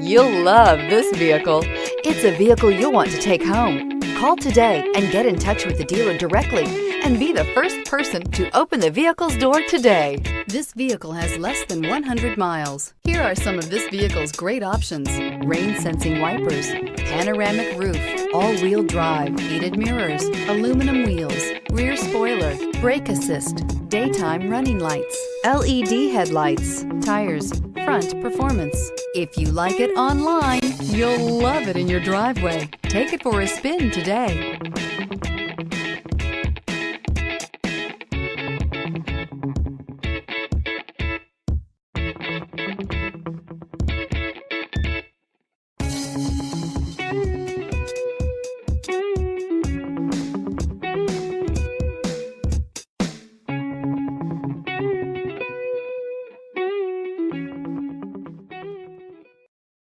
You'll love this vehicle. It's a vehicle you'll want to take home. Call today and get in touch with the dealer directly and be the first person to open the vehicle's door today. This vehicle has less than 100 miles. Here are some of this vehicle's great options: rain-sensing wipers, panoramic roof, all-wheel drive, heated mirrors, aluminum wheels, rear spoiler, brake assist, daytime running lights, LED headlights, tires, front performance. If you like it online, you'll love it in your driveway. Take it for a spin today.